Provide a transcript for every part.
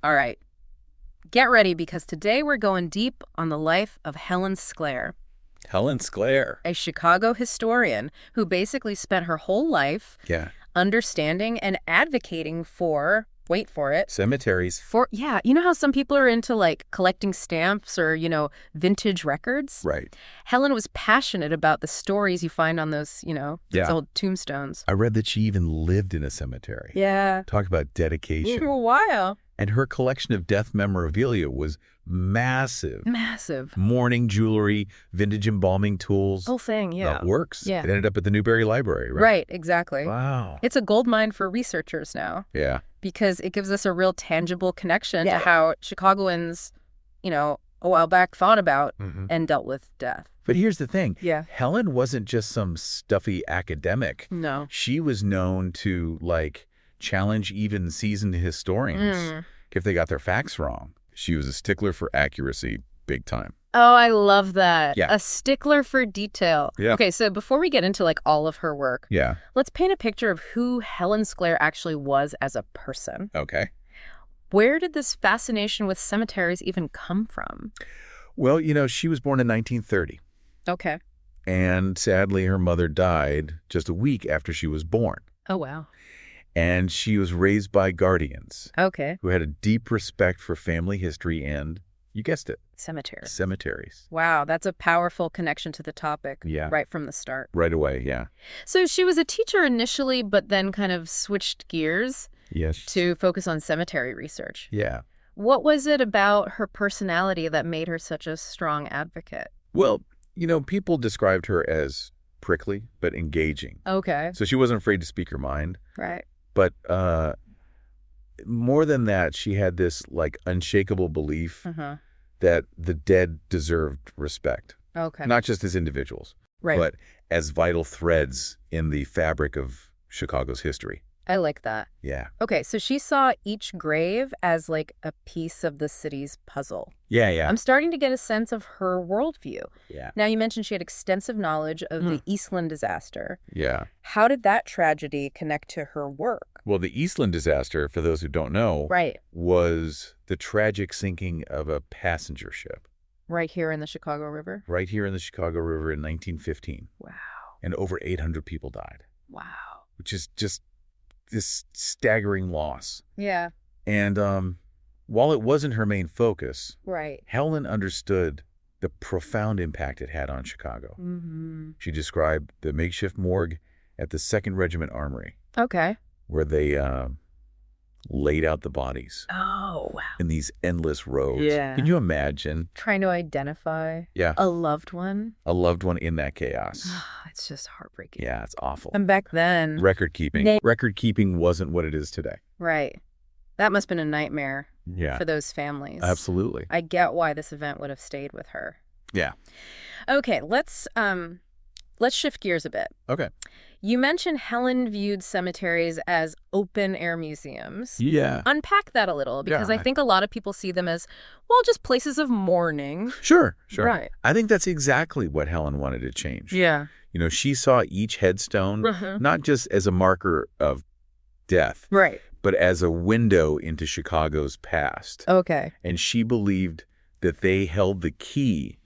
All right. Get ready, because today we're going deep on the life of Helen Sclair. Helen Sclair. A Chicago historian who basically spent her whole life understanding and advocating for, wait for it, cemeteries. You know how some people are into like collecting stamps or, vintage records? Right. Helen was passionate about the stories you find on those, those old tombstones. I read that she even lived in a cemetery. Yeah. Talk about dedication. For a while. And her collection of death memorabilia was massive. Massive. Mourning jewelry, vintage embalming tools. Whole thing, yeah. That works. Yeah. It ended up at the Newberry Library, right? Right, exactly. Wow. It's a goldmine for researchers now. Yeah. Because it gives us a real tangible connection to how Chicagoans, a while back thought about and dealt with death. But here's the thing. Yeah. Helen wasn't just some stuffy academic. No. She was known to, challenge even seasoned historians if they got their facts wrong. She was a stickler for accuracy, big time. Oh, I love that. Yeah. A stickler for detail. Yeah. Okay, so before we get into all of her work, let's paint a picture of who Helen Sclair actually was as a person. Okay. Where did this fascination with cemeteries even come from? Well, she was born in 1930. Okay. And sadly, her mother died just a week after she was born. Oh, wow. And she was raised by guardians. Okay. Who had a deep respect for family history and, you guessed it, cemeteries. Wow, that's a powerful connection to the topic right from the start. Right away, yeah. So she was a teacher initially, but then kind of switched gears to focus on cemetery research. Yeah. What was it about her personality that made her such a strong advocate? Well, people described her as prickly but engaging. Okay. So she wasn't afraid to speak her mind. Right. But more than that, she had this unshakable belief that the dead deserved respect. Okay. Not just as individuals, but as vital threads in the fabric of Chicago's history. I like that. Yeah. Okay, so she saw each grave as a piece of the city's puzzle. Yeah. I'm starting to get a sense of her worldview. Yeah. Now, you mentioned she had extensive knowledge of the Eastland disaster. Yeah. How did that tragedy connect to her work? Well, the Eastland disaster, for those who don't know, was the tragic sinking of a passenger ship. Right here in the Chicago River? Right here in the Chicago River in 1915. Wow. And over 800 people died. Wow. Which is just this staggering loss. Yeah. And while it wasn't her main focus, Helen understood the profound impact it had on Chicago. She described the makeshift morgue at the 2nd Regiment Armory. Okay. Where they laid out the bodies. Oh, wow. In these endless rows. Yeah. Can you imagine? Trying to identify a loved one. A loved one in that chaos. It's just heartbreaking. Yeah, it's awful. And back then... Record keeping wasn't what it is today. Right. That must have been a nightmare for those families. Absolutely. I get why this event would have stayed with her. Yeah. Okay, let's shift gears a bit. Okay. You mentioned Helen viewed cemeteries as open-air museums. Yeah. Unpack that a little, because I think a lot of people see them as, just places of mourning. Sure. Right. I think that's exactly what Helen wanted to change. Yeah. She saw each headstone not just as a marker of death, but as a window into Chicago's past. Okay. And she believed that they held the key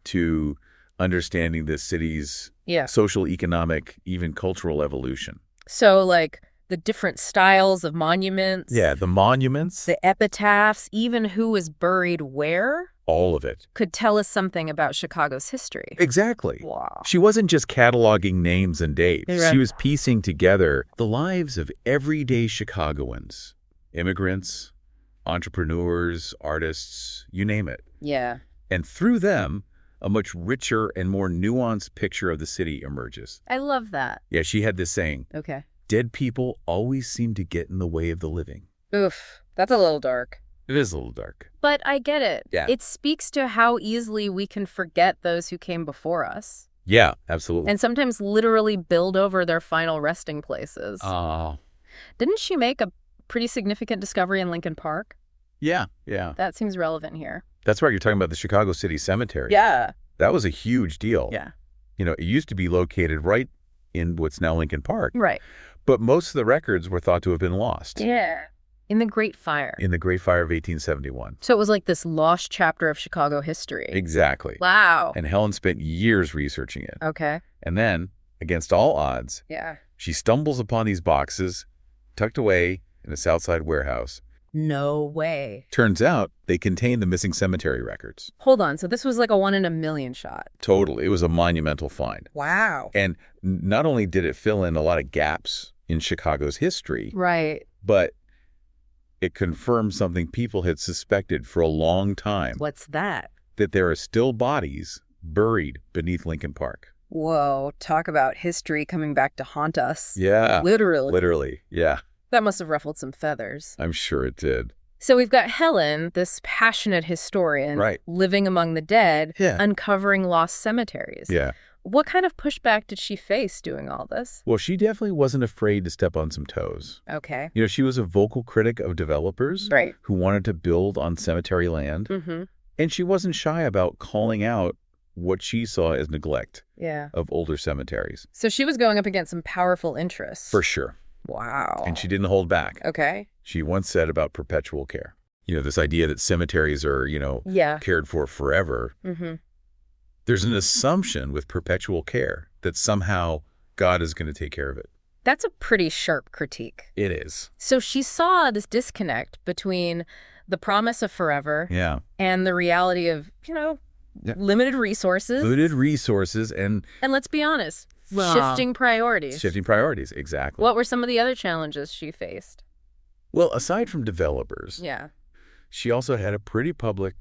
to understanding the city's social, economic, even cultural evolution. So, the different styles of monuments. Yeah, the monuments. The epitaphs, even who was buried where. All of it. Could tell us something about Chicago's history. Exactly. Wow. She wasn't just cataloging names and dates. Right. She was piecing together the lives of everyday Chicagoans, immigrants, entrepreneurs, artists, you name it. Yeah. And through them, a much richer and more nuanced picture of the city emerges. I love that. Yeah, she had this saying. Okay. Dead people always seem to get in the way of the living. Oof, that's a little dark. It is a little dark. But I get it. Yeah. It speaks to how easily we can forget those who came before us. Yeah, absolutely. And sometimes literally build over their final resting places. Oh. Didn't she make a pretty significant discovery in Lincoln Park? Yeah. That seems relevant here. That's right. You're talking about the Chicago City Cemetery. Yeah. That was a huge deal. Yeah. It used to be located right in what's now Lincoln Park. Right. But most of the records were thought to have been lost. Yeah. In the Great Fire. In the Great Fire of 1871. So it was like this lost chapter of Chicago history. Exactly. Wow. And Helen spent years researching it. Okay. And then, against all odds, she stumbles upon these boxes tucked away in a Southside warehouse. No way. Turns out they contain the missing cemetery records. Hold on. So this was like a 1 in a million shot. Totally. It was a monumental find. Wow. And not only did it fill in a lot of gaps in Chicago's history, right, but it confirmed something people had suspected for a long time. What's that? That there are still bodies buried beneath Lincoln Park. Whoa, talk about history coming back to haunt us. Yeah. Literally. Literally, yeah. That must have ruffled some feathers. I'm sure it did. So we've got Helen, this passionate historian, living among the dead, uncovering lost cemeteries. Yeah. What kind of pushback did she face doing all this? Well, she definitely wasn't afraid to step on some toes. Okay. You know, she was a vocal critic of developers who wanted to build on cemetery land. Mm-hmm. And she wasn't shy about calling out what she saw as neglect of older cemeteries. So she was going up against some powerful interests. For sure. Wow. And she didn't hold back. Okay. She once said about perpetual care. You know, this idea that cemeteries are, cared for forever. Mm-hmm. There's an assumption with perpetual care that somehow God is going to take care of it. That's a pretty sharp critique. It is. So she saw this disconnect between the promise of forever and the reality of, limited resources. Limited resources and let's be honest, shifting priorities. Shifting priorities, exactly. What were some of the other challenges she faced? Well, aside from developers, she also had a pretty public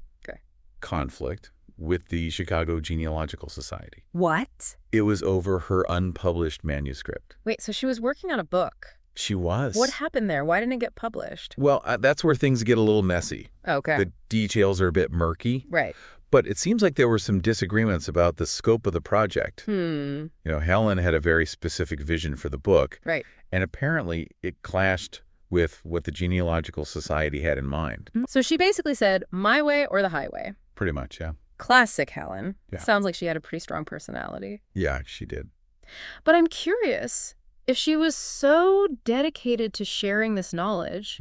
conflict with the Chicago Genealogical Society. What? It was over her unpublished manuscript. Wait, so she was working on a book? She was. What happened there? Why didn't it get published? Well, that's where things get a little messy. Okay. The details are a bit murky. Right. But it seems like there were some disagreements about the scope of the project. You know, Helen had a very specific vision for the book. Right. And apparently it clashed with what the Genealogical Society had in mind. So she basically said, my way or the highway. Pretty much, yeah. Classic Helen. Yeah. Sounds like she had a pretty strong personality. Yeah, she did. But I'm curious, if she was so dedicated to sharing this knowledge,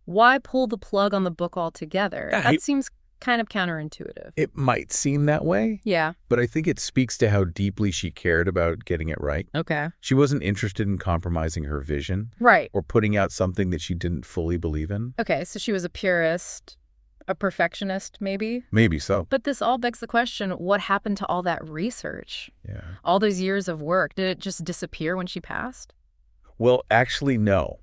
why pull the plug on the book altogether? That seems kind of counterintuitive. It might seem that way. Yeah. But I think it speaks to how deeply she cared about getting it right. Okay. She wasn't interested in compromising her vision. Right. Or putting out something that she didn't fully believe in. Okay, so she was a purist, a perfectionist, maybe? Maybe so. But this all begs the question, what happened to all that research? Yeah. All those years of work, did it just disappear when she passed? Well, actually, no.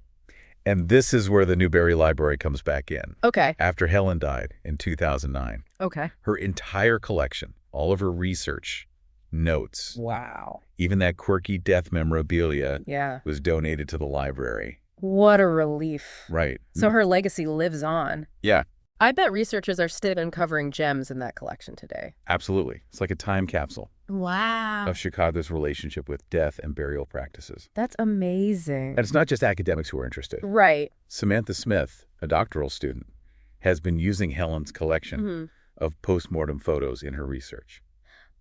And this is where the Newberry Library comes back in. Okay. After Helen died in 2009. Okay. Her entire collection, all of her research, notes. Wow. Even that quirky death memorabilia was donated to the library. What a relief. Right. So her legacy lives on. Yeah. I bet researchers are still uncovering gems in that collection today. Absolutely. It's like a time capsule. Wow. Of Chicago's relationship with death and burial practices. That's amazing. And it's not just academics who are interested. Right. Samantha Smith, a doctoral student, has been using Helen's collection of postmortem photos in her research.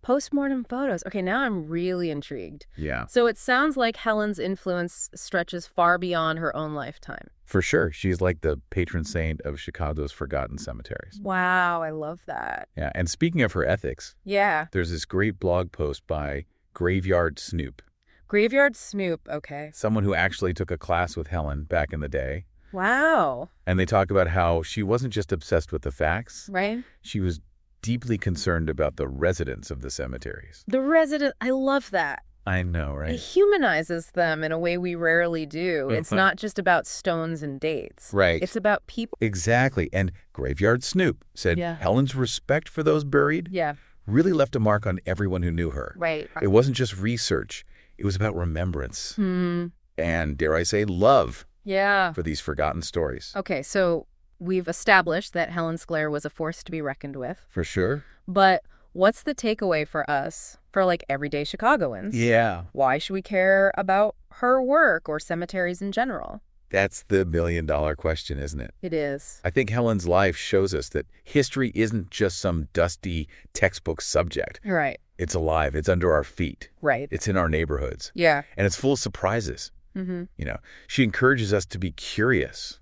Postmortem photos. Okay, now I'm really intrigued. Yeah. So it sounds like Helen's influence stretches far beyond her own lifetime. For sure. She's like the patron saint of Chicago's forgotten cemeteries. Wow, I love that. Yeah. And speaking of her ethics, there's this great blog post by Graveyard Snoop. Graveyard Snoop, okay. Someone who actually took a class with Helen back in the day. Wow. And they talk about how she wasn't just obsessed with the facts. Right. She was deeply concerned about the residents of the cemeteries. I love that. I know, right? It humanizes them in a way we rarely do. It's not just about stones and dates. Right. It's about people. Exactly. And Graveyard Snoop said Helen's respect for those buried really left a mark on everyone who knew her. Right. It wasn't just research. It was about remembrance. And, dare I say, love for these forgotten stories. Okay, so we've established that Helen Sclair was a force to be reckoned with. For sure. But what's the takeaway for us, for like everyday Chicagoans? Yeah. Why should we care about her work or cemeteries in general? That's the million-dollar question, isn't it? It is. I think Helen's life shows us that history isn't just some dusty textbook subject. Right. It's alive. It's under our feet. Right. It's in our neighborhoods. Yeah. And it's full of surprises. You know, she encourages us to be curious,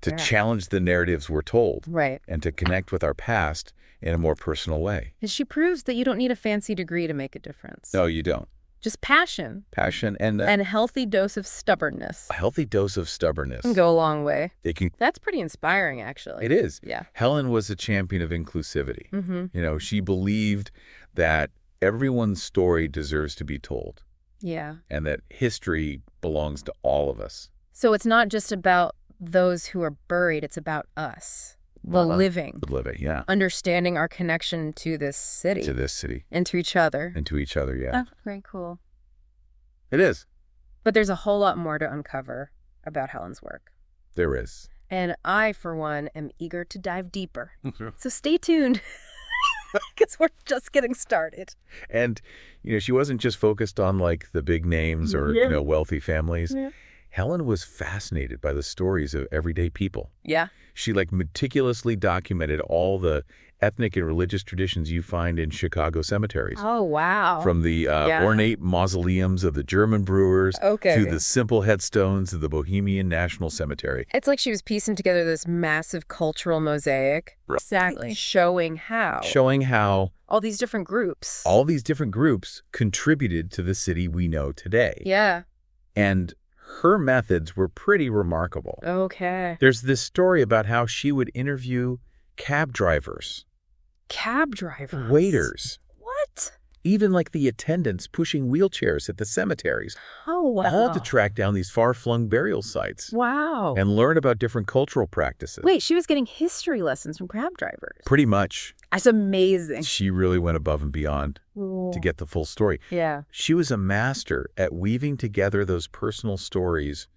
to challenge the narratives we're told, right, and to connect with our past in a more personal way. And she proves that you don't need a fancy degree to make a difference. No, you don't. Just passion. Passion and a healthy dose of stubbornness. A healthy dose of stubbornness. Can go a long way. It can. That's pretty inspiring, actually. It is. Yeah. Helen was a champion of inclusivity. Mm-hmm. You know, she believed that everyone's story deserves to be told. Yeah. And that history belongs to all of us. So it's not just about those who are buried, it's about us. The living. The living, yeah. Understanding our connection to this city. To this city. And to each other. And to each other, yeah. Oh, very cool. It is. But there's a whole lot more to uncover about Helen's work. There is. And I, for one, am eager to dive deeper. So stay tuned. Because we're just getting started. And, you know, she wasn't just focused on, like, the big names or, you know, wealthy families. Yeah. Helen was fascinated by the stories of everyday people. Yeah. She, like, meticulously documented all the ethnic and religious traditions you find in Chicago cemeteries. Oh, wow. From the ornate mausoleums of the German brewers to the simple headstones of the Bohemian National Cemetery. It's like she was piecing together this massive cultural mosaic. Right. Exactly. Showing how all these different groups contributed to the city we know today. Yeah. And her methods were pretty remarkable. Okay. There's this story about how she would interview cab drivers. Cab drivers? Waiters. What? Even like the attendants pushing wheelchairs at the cemeteries. Oh, wow. All to track down these far-flung burial sites. Wow. And learn about different cultural practices. Wait, she was getting history lessons from cab drivers? Pretty much. That's amazing. She really went above and beyond to get the full story. Yeah. She was a master at weaving together those personal stories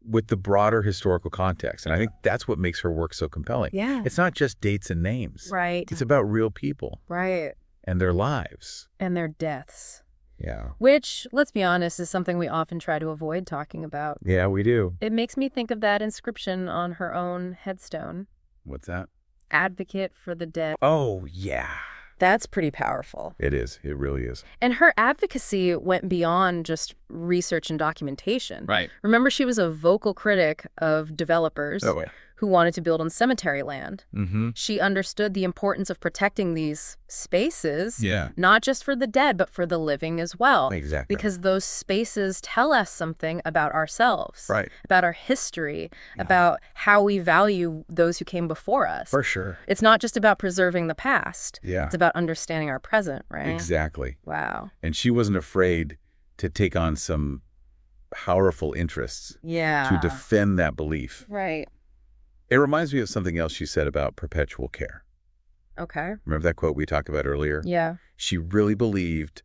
with the broader historical context. And I think that's what makes her work so compelling. Yeah. It's not just dates and names. Right. It's about real people. Right. And their lives. And their deaths. Yeah. Which, let's be honest, is something we often try to avoid talking about. Yeah, we do. It makes me think of that inscription on her own headstone. What's that? Advocate for the dead. Oh, yeah. That's pretty powerful. It is. It really is. And her advocacy went beyond just research and documentation. Right. Remember, she was a vocal critic of developers who wanted to build on cemetery land. Mm-hmm. She understood the importance of protecting these spaces, yeah, not just for the dead, but for the living as well. Exactly. Because those spaces tell us something about ourselves, right, about our history, about how we value those who came before us. For sure. It's not just about preserving the past. Yeah. It's about understanding our present, right? Exactly. Wow. And she wasn't afraid to take on some powerful interests to defend that belief. Right. It reminds me of something else she said about perpetual care. Okay. Remember that quote we talked about earlier? Yeah. She really believed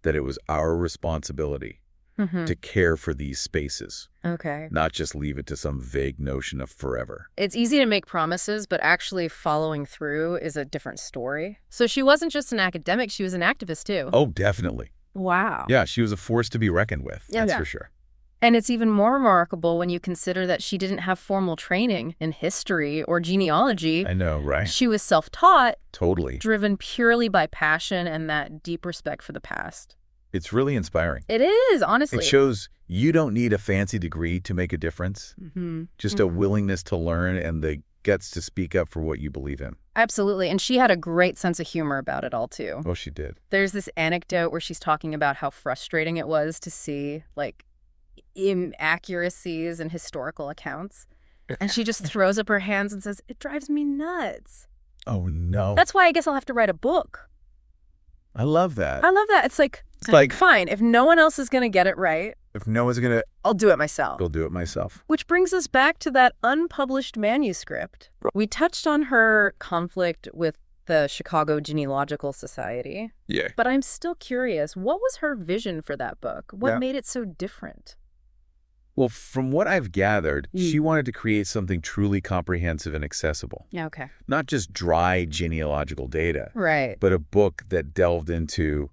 that it was our responsibility to care for these spaces. Okay. Not just leave it to some vague notion of forever. It's easy to make promises, but actually following through is a different story. So she wasn't just an academic, she was an activist too. Oh, definitely. Wow. Yeah, she was a force to be reckoned with. That's for sure. And it's even more remarkable when you consider that she didn't have formal training in history or genealogy. I know, right? She was self-taught. Totally. Driven purely by passion and that deep respect for the past. It's really inspiring. It is, honestly. It shows you don't need a fancy degree to make a difference. Just a willingness to learn and the guts to speak up for what you believe in. Absolutely. And she had a great sense of humor about it all, too. Oh, she did. There's this anecdote where she's talking about how frustrating it was to see, like, inaccuracies in historical accounts. And she just throws up her hands and says, "It drives me nuts." Oh, no. That's why I guess I'll have to write a book. I love that. I love that. It's like, fine, if no one else is going to get it right, if no one's going to, I'll do it myself. I'll do it myself. Which brings us back to that unpublished manuscript. We touched on her conflict with the Chicago Genealogical Society. Yeah. But I'm still curious, what was her vision for that book? What made it so different? Well, from what I've gathered, she wanted to create something truly comprehensive and accessible. Yeah, okay. Not just dry genealogical data. Right. But a book that delved into,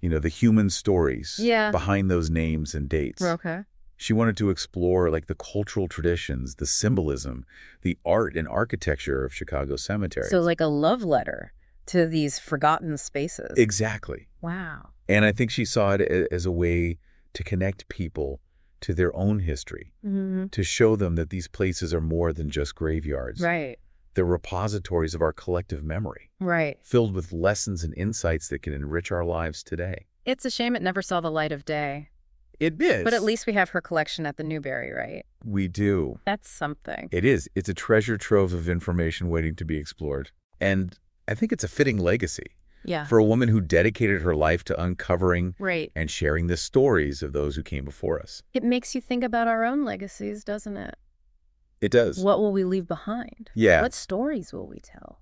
you know, the human stories behind those names and dates. Okay. She wanted to explore, like, the cultural traditions, the symbolism, the art and architecture of Chicago cemeteries. So like a love letter to these forgotten spaces. Exactly. Wow. And I think she saw it as a way to connect people to their own history, to show them that these places are more than just graveyards. Right. They're repositories of our collective memory. Right. Filled with lessons and insights that can enrich our lives today. It's a shame it never saw the light of day. It is. But at least we have her collection at the Newberry, right? We do. That's something. It is. It's a treasure trove of information waiting to be explored. And I think it's a fitting legacy. Yeah. For a woman who dedicated her life to uncovering right. and sharing the stories of those who came before us. It makes you think about our own legacies, doesn't it? It does. What will we leave behind? Yeah. What stories will we tell?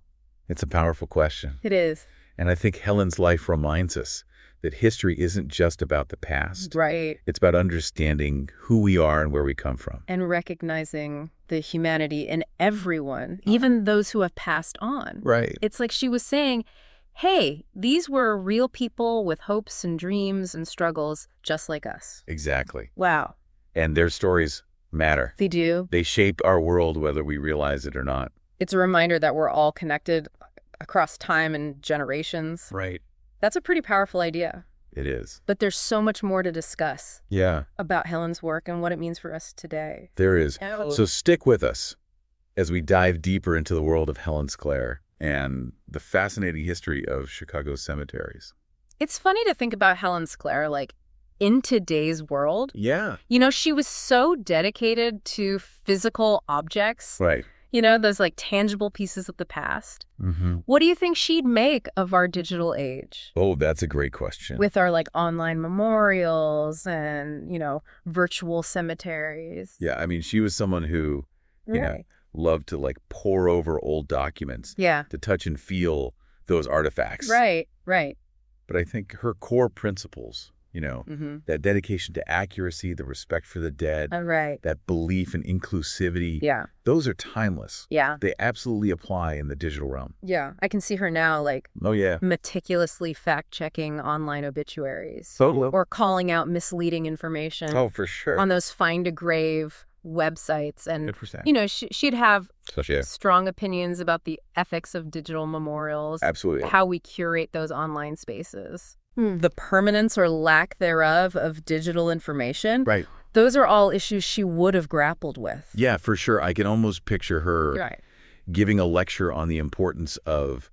It's a powerful question. It is. And I think Helen's life reminds us that history isn't just about the past. Right. It's about understanding who we are and where we come from. And recognizing the humanity in everyone, even those who have passed on. Right. It's like she was saying, hey, these were real people with hopes and dreams and struggles just like us. Exactly. Wow. And their stories matter. They do. They shape our world whether we realize it or not. It's a reminder that we're all connected across time and generations. Right. That's a pretty powerful idea. It is. But there's so much more to discuss. Yeah. About Helen's work and what it means for us today. There is. So stick with us as we dive deeper into the world of Helen Sclair and the fascinating history of Chicago's cemeteries. It's funny to think about Helen Sclair, like, in today's world. Yeah. You know, she was so dedicated to physical objects. Right. You know, those like tangible pieces of the past. Mm-hmm. What do you think she'd make of our digital age? Oh, that's a great question. With our like online memorials and, you know, virtual cemeteries. Yeah, I mean, she was someone who, you know, loved to like pore over old documents. Yeah. To touch and feel those artifacts. Right, right. But I think her core principles, you know, that dedication to accuracy, the respect for the dead, right. that belief in inclusivity, those are timeless. Yeah. They absolutely apply in the digital realm. Yeah. I can see her now, like, meticulously fact-checking online obituaries. Totally. Or calling out misleading information. Oh, for sure. On those Find a Grave websites. And, 100%. you know, she'd have strong opinions about the ethics of digital memorials. Absolutely. How we curate those online spaces. The permanence or lack thereof of digital information. Right. Those are all issues she would have grappled with. Yeah, for sure. I can almost picture her giving a lecture on the importance of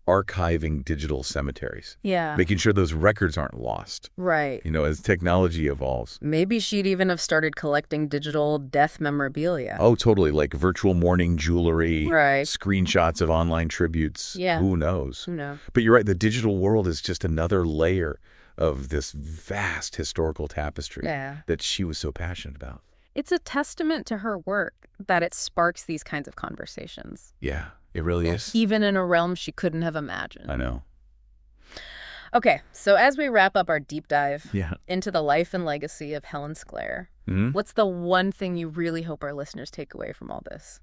archiving digital cemeteries. Yeah. Making sure those records aren't lost. Right. You know, as technology evolves. Maybe she'd even have started collecting digital death memorabilia. Oh, totally. Like virtual mourning jewelry. Right. Screenshots of online tributes. Yeah. Who knows? Who knows? But you're right. The digital world is just another layer of this vast historical tapestry that she was so passionate about. It's a testament to her work that it sparks these kinds of conversations. Yeah. It really is. Even in a realm she couldn't have imagined. I know. Okay, so as we wrap up our deep dive into the life and legacy of Helen Sclair, what's the one thing you really hope our listeners take away from all this?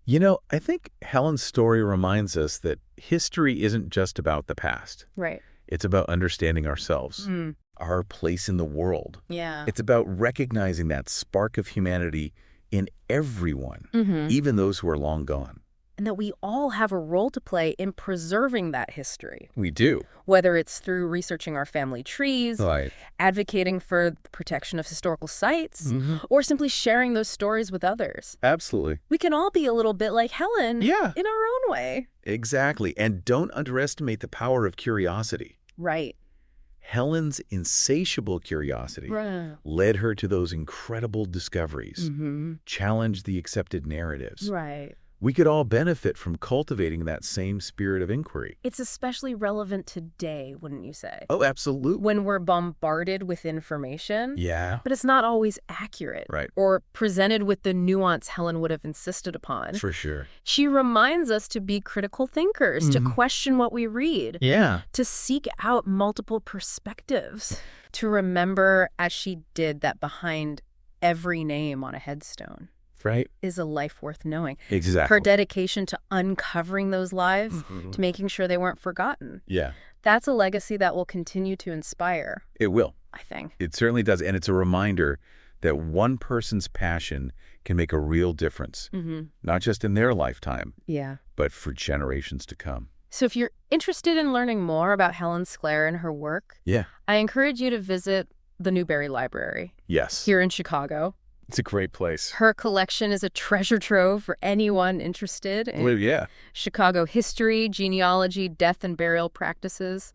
You know, I think Helen's story reminds us that history isn't just about the past. Right. It's about understanding ourselves, our place in the world. Yeah. It's about recognizing that spark of humanity in everyone, even those who are long gone. And that we all have a role to play in preserving that history. We do. Whether it's through researching our family trees, advocating for the protection of historical sites, or simply sharing those stories with others. Absolutely. We can all be a little bit like Helen in our own way. Exactly. And don't underestimate the power of curiosity. Right. Helen's insatiable curiosity led her to those incredible discoveries, challenged the accepted narratives. Right. We could all benefit from cultivating that same spirit of inquiry. It's especially relevant today, wouldn't you say? Oh, absolutely. When we're bombarded with information. Yeah. But it's not always accurate. Right. Or presented with the nuance Helen would have insisted upon. For sure. She reminds us to be critical thinkers, to question what we read. Yeah. To seek out multiple perspectives. To remember, as she did, that behind every name on a headstone is a life worth knowing. Exactly. Her dedication to uncovering those lives, to making sure they weren't forgotten. Yeah. That's a legacy that will continue to inspire. It will. I think. It certainly does. And it's a reminder that one person's passion can make a real difference, not just in their lifetime, but for generations to come. So if you're interested in learning more about Helen Sclair and her work, I encourage you to visit the Newberry Library. Yes. Here in Chicago. It's a great place. Her collection is a treasure trove for anyone interested in Chicago history, genealogy, death and burial practices.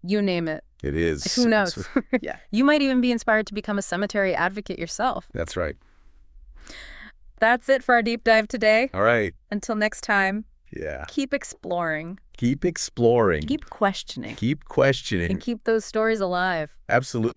You name it. It is. Who knows? Yeah. You might even be inspired to become a cemetery advocate yourself. That's right. That's it for our deep dive today. All right. Until next time. Yeah. Keep exploring. Keep exploring. Keep questioning. Keep questioning. And keep those stories alive. Absolutely.